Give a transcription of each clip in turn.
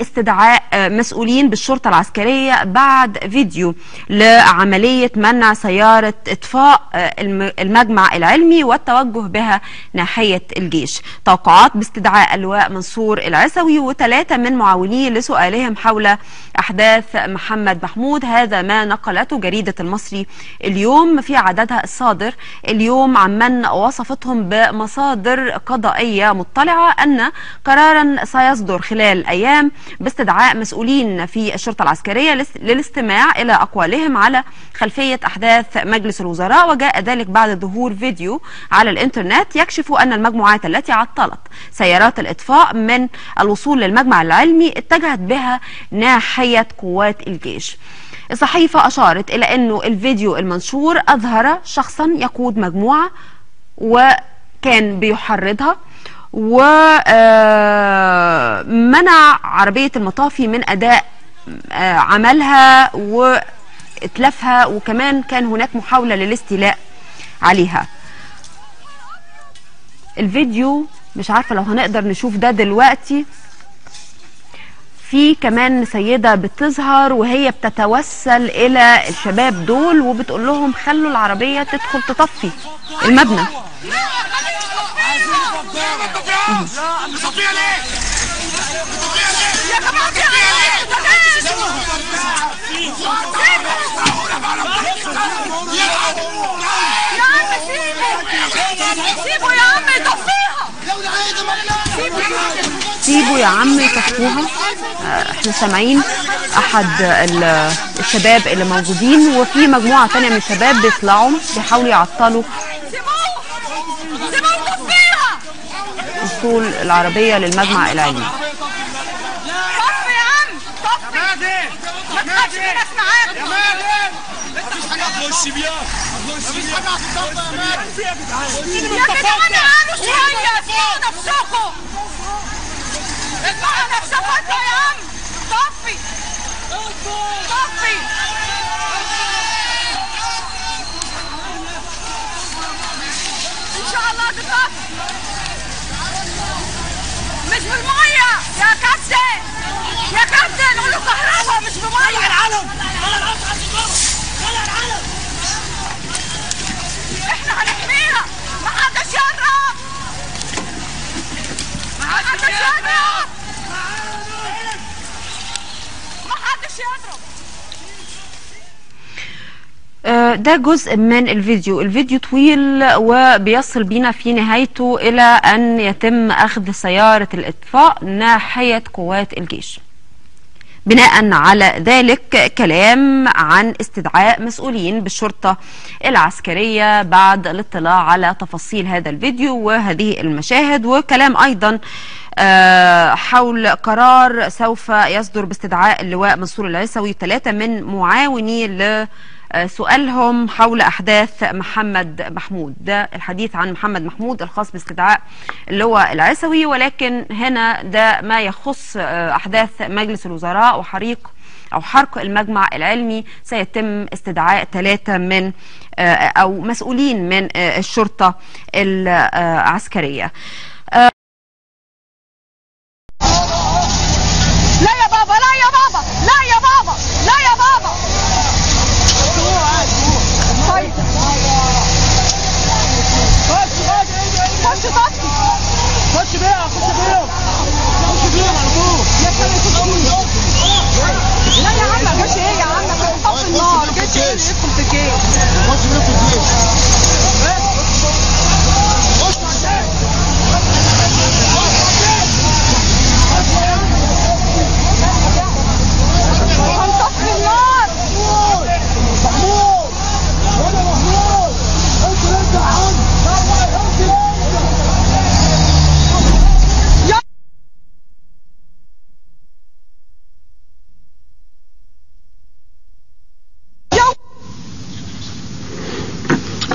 استدعاء مسؤولين بالشرطة العسكرية بعد فيديو لعملية منع سيارة إطفاء المجمع العلمي والتوجه بها ناحية الجيش. توقعات باستدعاء اللواء منصور العسوي و3 من معاونيه لسؤالهم حول أحداث محمد محمود. هذا ما نقلته جريدة المصري اليوم في عددها الصادر اليوم، عمن وصفتهم بمصادر قضائية مطلعة أن قرارا سيصدر خلال أيام باستدعاء مسؤولين في الشرطة العسكرية للاستماع إلى أقوالهم على خلفية أحداث مجلس الوزراء. وجاء ذلك بعد ظهور فيديو على الإنترنت يكشف أن المجموعات التي عطلت سيارات الإطفاء من الوصول للمجمع العلمي اتجهت بها ناحية قوات الجيش. الصحيفة أشارت إلى أنه الفيديو المنشور أظهر شخصا يقود مجموعة وكان بيحرضها، ومنع عربية المطافي من أداء عملها وإتلافها، وكمان كان هناك محاولة للاستيلاء عليها. الفيديو مش عارفة لو هنقدر نشوف ده دلوقتي. في كمان سيدة بتظهر وهي بتتوسل إلى الشباب دول وبتقول لهم خلوا العربية تدخل تطفي المبنى. سيبوا يا عم يطفوها. احنا سامعين احد الشباب اللي موجودين، وفي مجموعة تانية من الشباب بيطلعوا بيحاولوا يعطلوا وصول العربية للمجمع العلمي. طفي يا عم طفي، ما تخافش، في ناس معاك يا مادن. مفيش حاجة هتخش بيها، مفيش حاجة هتطفي يا مادن. يا جدعان تعالوا شوية، اسمعوا نفسكم، اسمعوا نفسكم انتوا يا عم. طفي طفي. ان شاء الله تطفي، مش بالمية يا كابتن، يا كابتن قول له كهرباء مش بمية. طلع العلم، طلع العلم، طلع العلم. احنا هنحميها، محدش يضرب، محدش يضرب، محدش يضرب. ده جزء من الفيديو طويل وبيصل بينا في نهايته إلى أن يتم أخذ سيارة الإطفاء ناحية قوات الجيش. بناء على ذلك كلام عن استدعاء مسؤولين بالشرطة العسكرية بعد الاطلاع على تفاصيل هذا الفيديو وهذه المشاهد، وكلام أيضا حول قرار سوف يصدر باستدعاء اللواء منصور العسوي 3 من معاونيه سؤالهم حول أحداث محمد محمود. ده الحديث عن محمد محمود الخاص باستدعاء اللواء العسوي، ولكن هنا ده ما يخص أحداث مجلس الوزراء وحريق أو حرق المجمع العلمي. سيتم استدعاء 3 من أو مسؤولين من الشرطة العسكرية. لا يا بابا، لا يا بابا، لا يا بابا، لا يا بابا. طيب خش طفي، خش بيها، خش بيها، خش بيها على طول. لا يا عم جيش ايه يا عم، طفي النار. جيش ايه اللي يدخل في الجيش؟ خش بيها في الجيش.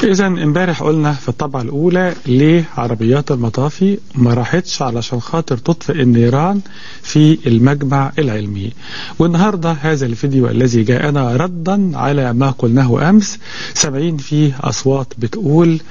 إذا امبارح قلنا في الطبعة الأولى ليه عربيات المطافي ما راحتش علشان خاطر تطفئ النيران في المجمع العلمي. والنهاردة هذا الفيديو الذي جاءنا ردا على ما قلناه أمس، سامعين فيه أصوات بتقول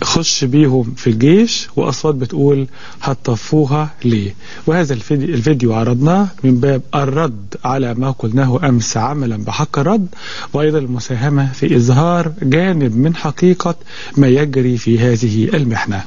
خش بيهم في الجيش، وأصوات بتقول هتطفوها ليه. وهذا الفيديو عرضناه من باب الرد على ما قلناه أمس عملا بحق الرد، وأيضا المساهمة في إظهار جانب من حقيقة ما يجري في هذه المحنة.